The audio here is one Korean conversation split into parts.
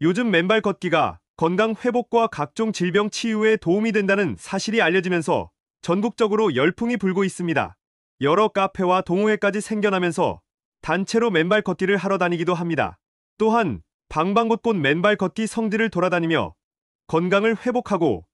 요즘 맨발 걷기가 건강 회복과 각종 질병 치유에 도움이 된다는 사실이 알려지면서 전국적으로 열풍이 불고 있습니다. 여러 카페와 동호회까지 생겨나면서 단체로 맨발 걷기를 하러 다니기도 합니다. 또한 방방곳곳 맨발 걷기 성지를 돌아다니며 건강을 회복하고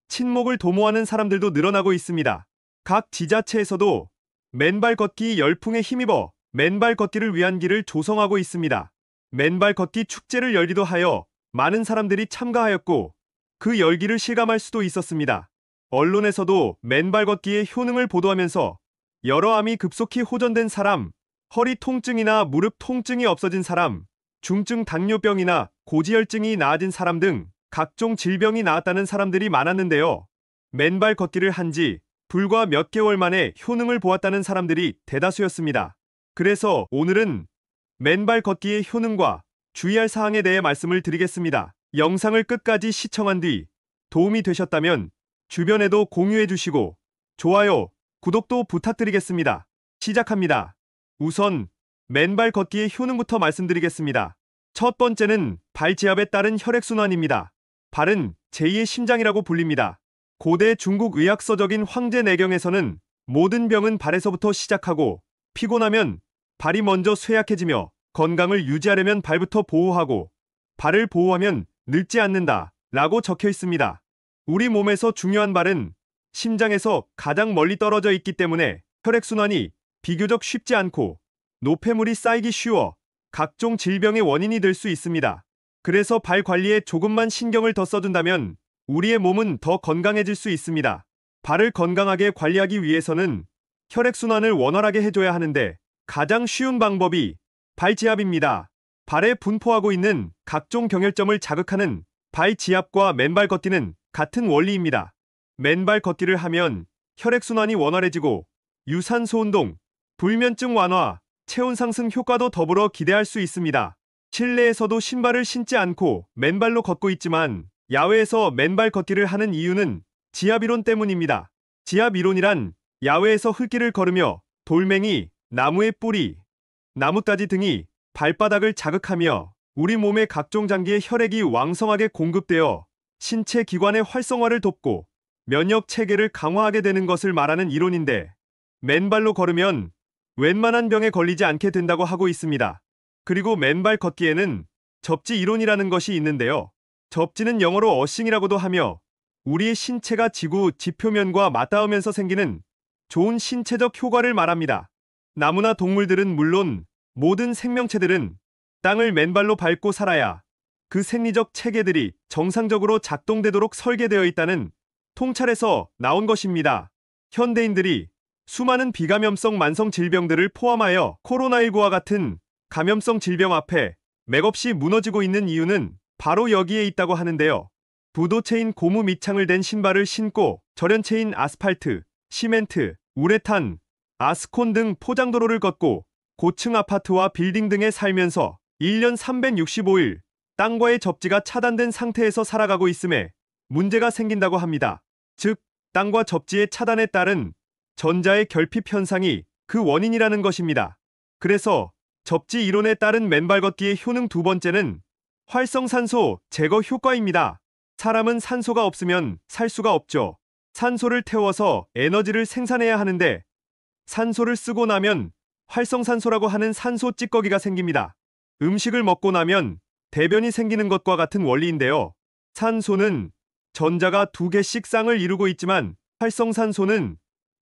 친목을 도모하는 사람들도 늘어나고 있습니다. 각 지자체에서도 맨발 걷기 열풍에 힘입어 맨발 걷기를 위한 길을 조성하고 있습니다. 맨발 걷기 축제를 열기도 하여 많은 사람들이 참가하였고 그 열기를 실감할 수도 있었습니다. 언론에서도 맨발 걷기의 효능을 보도하면서 여러 암이 급속히 호전된 사람, 허리 통증이나 무릎 통증이 없어진 사람, 중증 당뇨병이나 고지혈증이 나아진 사람 등 각종 질병이 나았다는 사람들이 많았는데요. 맨발 걷기를 한 지 불과 몇 개월 만에 효능을 보았다는 사람들이 대다수였습니다. 그래서 오늘은 맨발 걷기의 효능과 주의할 사항에 대해 말씀을 드리겠습니다. 영상을 끝까지 시청한 뒤 도움이 되셨다면 주변에도 공유해 주시고 좋아요, 구독도 부탁드리겠습니다. 시작합니다. 우선 맨발 걷기의 효능부터 말씀드리겠습니다. 첫 번째는 발지압에 따른 혈액순환입니다. 발은 제2의 심장이라고 불립니다. 고대 중국 의학서적인 황제내경에서는 모든 병은 발에서부터 시작하고 피곤하면 발이 먼저 쇠약해지며 건강을 유지하려면 발부터 보호하고 발을 보호하면 늙지 않는다 라고 적혀 있습니다. 우리 몸에서 중요한 발은 심장에서 가장 멀리 떨어져 있기 때문에 혈액순환이 비교적 쉽지 않고 노폐물이 쌓이기 쉬워 각종 질병의 원인이 될 수 있습니다. 그래서 발 관리에 조금만 신경을 더 써준다면 우리의 몸은 더 건강해질 수 있습니다. 발을 건강하게 관리하기 위해서는 혈액순환을 원활하게 해줘야 하는데 가장 쉬운 방법이 발지압입니다. 발에 분포하고 있는 각종 경혈점을 자극하는 발지압과 맨발 걷기는 같은 원리입니다. 맨발 걷기를 하면 혈액순환이 원활해지고 유산소 운동, 불면증 완화, 체온 상승 효과도 더불어 기대할 수 있습니다. 실내에서도 신발을 신지 않고 맨발로 걷고 있지만 야외에서 맨발 걷기를 하는 이유는 지압이론 때문입니다. 지압이론이란 야외에서 흙길을 걸으며 돌멩이, 나무의 뿌리, 나뭇가지 등이 발바닥을 자극하며 우리 몸의 각종 장기에 혈액이 왕성하게 공급되어 신체 기관의 활성화를 돕고 면역 체계를 강화하게 되는 것을 말하는 이론인데 맨발로 걸으면 웬만한 병에 걸리지 않게 된다고 하고 있습니다. 그리고 맨발 걷기에는 접지 이론이라는 것이 있는데요. 접지는 영어로 어싱이라고도 하며 우리의 신체가 지구 지표면과 맞닿으면서 생기는 좋은 신체적 효과를 말합니다. 나무나 동물들은 물론 모든 생명체들은 땅을 맨발로 밟고 살아야 그 생리적 체계들이 정상적으로 작동되도록 설계되어 있다는 통찰에서 나온 것입니다. 현대인들이 수많은 비감염성 만성 질병들을 포함하여 코로나19와 같은 감염성 질병 앞에 맥없이 무너지고 있는 이유는 바로 여기에 있다고 하는데요. 부도체인 고무 밑창을 댄 신발을 신고 절연체인 아스팔트, 시멘트, 우레탄, 아스콘 등 포장도로를 걷고 고층 아파트와 빌딩 등에 살면서 1년 365일 땅과의 접지가 차단된 상태에서 살아가고 있음에 문제가 생긴다고 합니다. 즉, 땅과 접지의 차단에 따른 전자의 결핍 현상이 그 원인이라는 것입니다. 그래서 접지 이론에 따른 맨발 걷기의 효능 두 번째는 활성산소 제거 효과입니다. 사람은 산소가 없으면 살 수가 없죠. 산소를 태워서 에너지를 생산해야 하는데 산소를 쓰고 나면 활성산소라고 하는 산소 찌꺼기가 생깁니다. 음식을 먹고 나면 대변이 생기는 것과 같은 원리인데요. 산소는 전자가 두 개씩 쌍을 이루고 있지만 활성산소는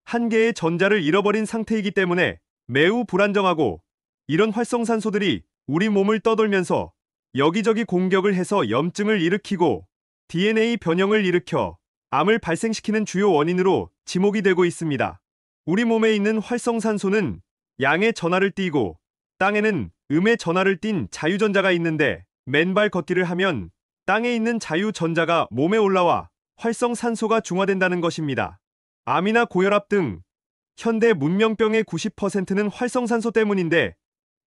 한 개의 전자를 잃어버린 상태이기 때문에 매우 불안정하고 이런 활성산소들이 우리 몸을 떠돌면서 여기저기 공격을 해서 염증을 일으키고 DNA 변형을 일으켜 암을 발생시키는 주요 원인으로 지목이 되고 있습니다. 우리 몸에 있는 활성산소는 양의 전하를 띠고 땅에는 음의 전하를 띤 자유전자가 있는데 맨발 걷기를 하면 땅에 있는 자유전자가 몸에 올라와 활성산소가 중화된다는 것입니다. 암이나 고혈압 등 현대 문명병의 90%는 활성산소 때문인데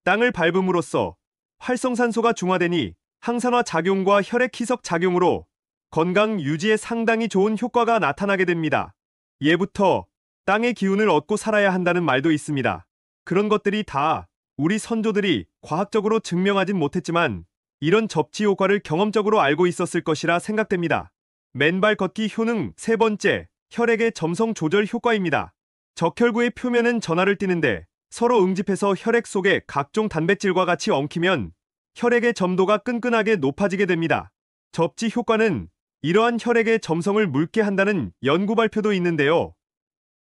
땅을 밟음으로써 활성산소가 중화되니 항산화 작용과 혈액 희석 작용으로 건강 유지에 상당히 좋은 효과가 나타나게 됩니다. 예부터 땅의 기운을 얻고 살아야 한다는 말도 있습니다. 그런 것들이 다 우리 선조들이 과학적으로 증명하진 못했지만 이런 접지 효과를 경험적으로 알고 있었을 것이라 생각됩니다. 맨발 걷기 효능 세 번째, 혈액의 점성 조절 효과입니다. 적혈구의 표면은 전하를 띠는데 서로 응집해서 혈액 속에 각종 단백질과 같이 엉키면 혈액의 점도가 끈끈하게 높아지게 됩니다. 접지 효과는 이러한 혈액의 점성을 묽게 한다는 연구 발표도 있는데요.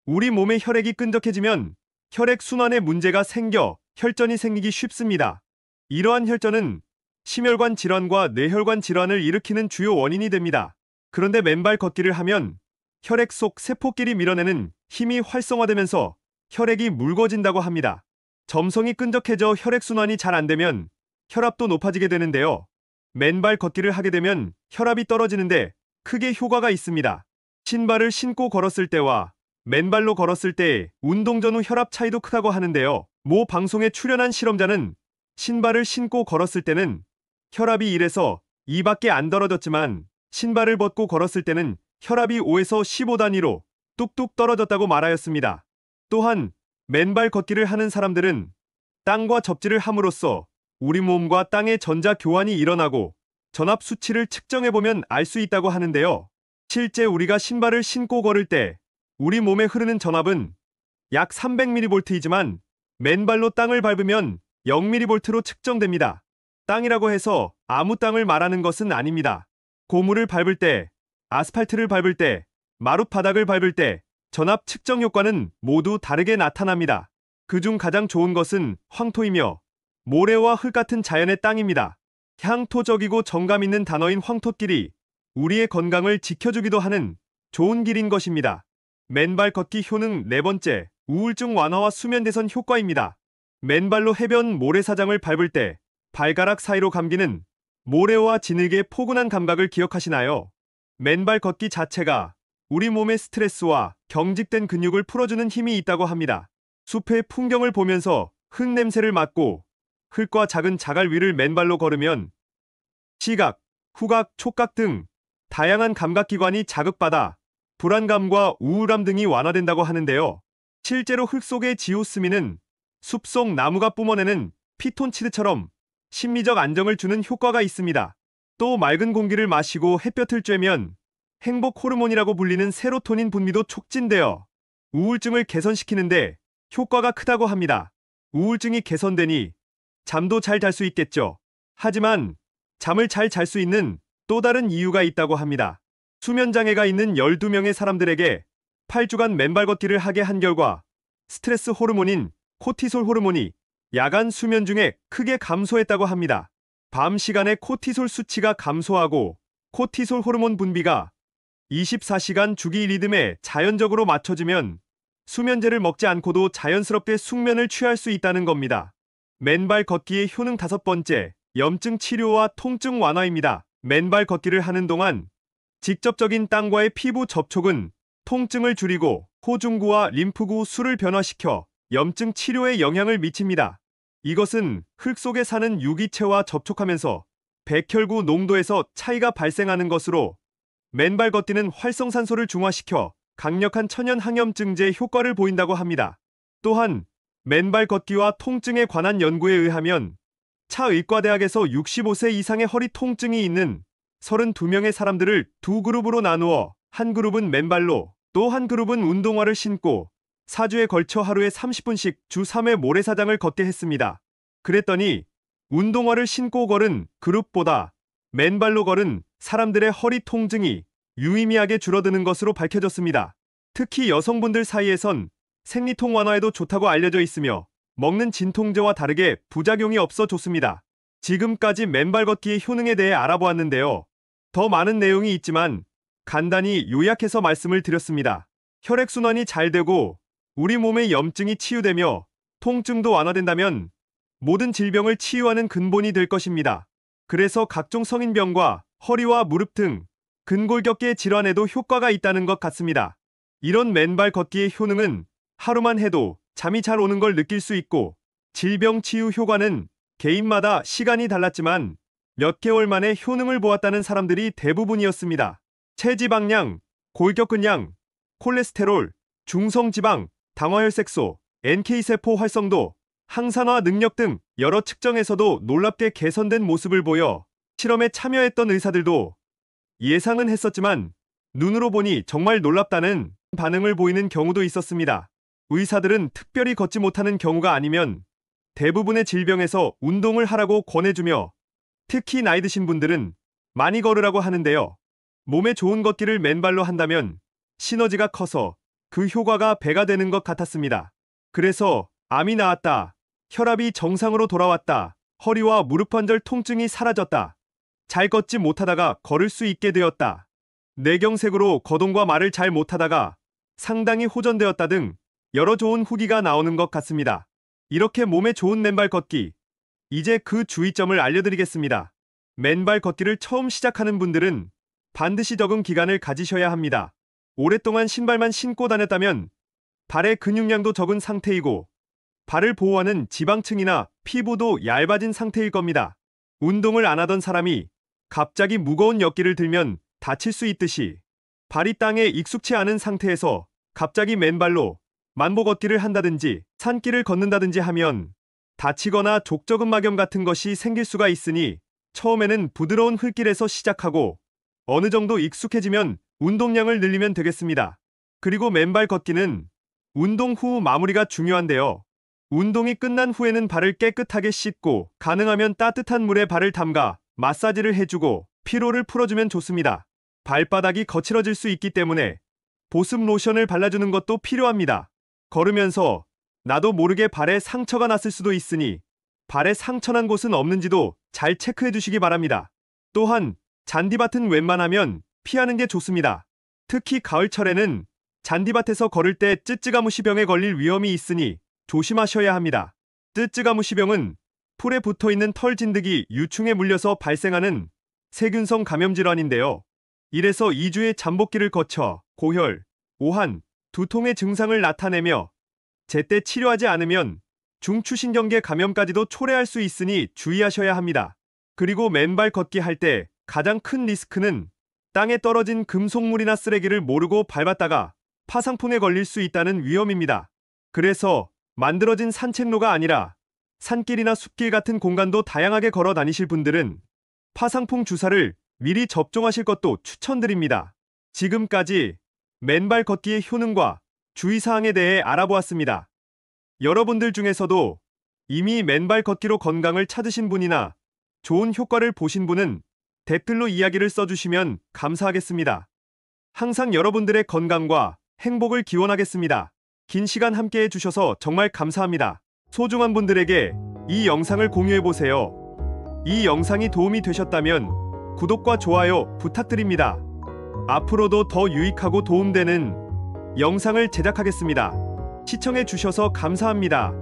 우리 몸의 혈액이 끈적해지면 혈액 순환에 문제가 생겨 혈전이 생기기 쉽습니다. 이러한 혈전은 심혈관 질환과 뇌혈관 질환을 일으키는 주요 원인이 됩니다. 그런데 맨발 걷기를 하면 혈액 속 세포끼리 밀어내는 힘이 활성화되면서 혈액이 묽어진다고 합니다. 점성이 끈적해져 혈액순환이 잘 안되면 혈압도 높아지게 되는데요. 맨발 걷기를 하게 되면 혈압이 떨어지는데 크게 효과가 있습니다. 신발을 신고 걸었을 때와 맨발로 걸었을 때의 운동 전후 혈압 차이도 크다고 하는데요. 모 방송에 출연한 실험자는 신발을 신고 걸었을 때는 혈압이 1에서 2밖에 안 떨어졌지만 신발을 벗고 걸었을 때는 혈압이 5에서 15 단위로 뚝뚝 떨어졌다고 말하였습니다. 또한 맨발 걷기를 하는 사람들은 땅과 접지를 함으로써 우리 몸과 땅의 전자 교환이 일어나고 전압 수치를 측정해보면 알 수 있다고 하는데요. 실제 우리가 신발을 신고 걸을 때 우리 몸에 흐르는 전압은 약 300mV이지만 맨발로 땅을 밟으면 0mV로 측정됩니다. 땅이라고 해서 아무 땅을 말하는 것은 아닙니다. 고무를 밟을 때, 아스팔트를 밟을 때, 마룻바닥을 밟을 때 전압 측정 효과는 모두 다르게 나타납니다. 그중 가장 좋은 것은 황토이며 모래와 흙 같은 자연의 땅입니다. 향토적이고 정감 있는 단어인 황토길이 우리의 건강을 지켜주기도 하는 좋은 길인 것입니다. 맨발 걷기 효능 네 번째, 우울증 완화와 수면 개선 효과입니다. 맨발로 해변 모래사장을 밟을 때 발가락 사이로 감기는 모래와 진흙의 포근한 감각을 기억하시나요? 맨발 걷기 자체가 우리 몸의 스트레스와 경직된 근육을 풀어주는 힘이 있다고 합니다. 숲의 풍경을 보면서 흙 냄새를 맡고 흙과 작은 자갈 위를 맨발로 걸으면 시각, 후각, 촉각 등 다양한 감각기관이 자극받아 불안감과 우울함 등이 완화된다고 하는데요. 실제로 흙 속의 지오스민은 숲속 나무가 뿜어내는 피톤치드처럼 심리적 안정을 주는 효과가 있습니다. 또 맑은 공기를 마시고 햇볕을 쬐면 행복 호르몬이라고 불리는 세로토닌 분비도 촉진되어 우울증을 개선시키는데 효과가 크다고 합니다. 우울증이 개선되니 잠도 잘 잘 수 있겠죠. 하지만 잠을 잘 잘 수 있는 또 다른 이유가 있다고 합니다. 수면장애가 있는 12명의 사람들에게 8주간 맨발 걷기를 하게 한 결과 스트레스 호르몬인 코티솔 호르몬이 야간 수면 중에 크게 감소했다고 합니다. 밤 시간에 코티솔 수치가 감소하고 코티솔 호르몬 분비가 24시간 주기 리듬에 자연적으로 맞춰지면 수면제를 먹지 않고도 자연스럽게 숙면을 취할 수 있다는 겁니다. 맨발 걷기의 효능 다섯 번째, 염증 치료와 통증 완화입니다. 맨발 걷기를 하는 동안 직접적인 땅과의 피부 접촉은 통증을 줄이고 호중구와 림프구 수를 변화시켜 염증 치료에 영향을 미칩니다. 이것은 흙 속에 사는 유기체와 접촉하면서 백혈구 농도에서 차이가 발생하는 것으로 맨발 걷기는 활성산소를 중화시켜 강력한 천연 항염증제 효과를 보인다고 합니다. 또한 맨발 걷기와 통증에 관한 연구에 의하면 차의과대학에서 65세 이상의 허리 통증이 있는 32명의 사람들을 두 그룹으로 나누어 한 그룹은 맨발로 또 한 그룹은 운동화를 신고 4주에 걸쳐 하루에 30분씩 주 3회 모래사장을 걷게 했습니다. 그랬더니 운동화를 신고 걸은 그룹보다 맨발로 걸은 사람들의 허리 통증이 유의미하게 줄어드는 것으로 밝혀졌습니다. 특히 여성분들 사이에선 생리통 완화에도 좋다고 알려져 있으며 먹는 진통제와 다르게 부작용이 없어 좋습니다. 지금까지 맨발 걷기의 효능에 대해 알아보았는데요. 더 많은 내용이 있지만 간단히 요약해서 말씀을 드렸습니다. 혈액순환이 잘 되고 우리 몸의 염증이 치유되며 통증도 완화된다면 모든 질병을 치유하는 근본이 될 것입니다. 그래서 각종 성인병과 허리와 무릎 등 근골격계 질환에도 효과가 있다는 것 같습니다. 이런 맨발 걷기의 효능은 하루만 해도 잠이 잘 오는 걸 느낄 수 있고 질병 치유 효과는 개인마다 시간이 달랐지만 몇 개월 만에 효능을 보았다는 사람들이 대부분이었습니다. 체지방량, 골격근량, 콜레스테롤, 중성지방, 당화혈색소, NK세포 활성도, 항산화 능력 등 여러 측정에서도 놀랍게 개선된 모습을 보여 실험에 참여했던 의사들도 예상은 했었지만 눈으로 보니 정말 놀랍다는 반응을 보이는 경우도 있었습니다. 의사들은 특별히 걷지 못하는 경우가 아니면 대부분의 질병에서 운동을 하라고 권해주며 특히 나이 드신 분들은 많이 걸으라고 하는데요. 몸에 좋은 걷기를 맨발로 한다면 시너지가 커서 그 효과가 배가 되는 것 같았습니다. 그래서 암이 나았다, 혈압이 정상으로 돌아왔다, 허리와 무릎 관절 통증이 사라졌다, 잘 걷지 못하다가 걸을 수 있게 되었다, 뇌경색으로 거동과 말을 잘 못하다가 상당히 호전되었다 등 여러 좋은 후기가 나오는 것 같습니다. 이렇게 몸에 좋은 맨발 걷기, 이제 그 주의점을 알려드리겠습니다. 맨발 걷기를 처음 시작하는 분들은 반드시 적응 기간을 가지셔야 합니다. 오랫동안 신발만 신고 다녔다면 발의 근육량도 적은 상태이고 발을 보호하는 지방층이나 피부도 얇아진 상태일 겁니다. 운동을 안 하던 사람이 갑자기 무거운 역기를 들면 다칠 수 있듯이 발이 땅에 익숙치 않은 상태에서 갑자기 맨발로 만보 걷기를 한다든지 산길을 걷는다든지 하면 다치거나 족저근막염 같은 것이 생길 수가 있으니 처음에는 부드러운 흙길에서 시작하고 어느 정도 익숙해지면 운동량을 늘리면 되겠습니다. 그리고 맨발 걷기는 운동 후 마무리가 중요한데요. 운동이 끝난 후에는 발을 깨끗하게 씻고 가능하면 따뜻한 물에 발을 담가 마사지를 해주고 피로를 풀어주면 좋습니다. 발바닥이 거칠어질 수 있기 때문에 보습 로션을 발라주는 것도 필요합니다. 걸으면서 나도 모르게 발에 상처가 났을 수도 있으니 발에 상처난 곳은 없는지도 잘 체크해 주시기 바랍니다. 또한 잔디밭은 웬만하면 피하는 게 좋습니다. 특히 가을철에는 잔디밭에서 걸을 때 쯔쯔가무시병에 걸릴 위험이 있으니 조심하셔야 합니다. 쯔쯔가무시병은 풀에 붙어있는 털 진드기 유충에 물려서 발생하는 세균성 감염 질환인데요. 1에서 2주의 잠복기를 거쳐 고혈, 오한, 두통의 증상을 나타내며 제때 치료하지 않으면 중추신경계 감염까지도 초래할 수 있으니 주의하셔야 합니다. 그리고 맨발 걷기 할 때 가장 큰 리스크는 땅에 떨어진 금속물이나 쓰레기를 모르고 밟았다가 파상풍에 걸릴 수 있다는 위험입니다. 그래서 만들어진 산책로가 아니라 산길이나 숲길 같은 공간도 다양하게 걸어 다니실 분들은 파상풍 주사를 미리 접종하실 것도 추천드립니다. 지금까지 맨발 걷기의 효능과 주의사항에 대해 알아보았습니다. 여러분들 중에서도 이미 맨발 걷기로 건강을 찾으신 분이나 좋은 효과를 보신 분은 댓글로 이야기를 써주시면 감사하겠습니다. 항상 여러분들의 건강과 행복을 기원하겠습니다. 긴 시간 함께 해주셔서 정말 감사합니다. 소중한 분들에게 이 영상을 공유해보세요. 이 영상이 도움이 되셨다면 구독과 좋아요 부탁드립니다. 앞으로도 더 유익하고 도움되는 영상을 제작하겠습니다. 시청해주셔서 감사합니다.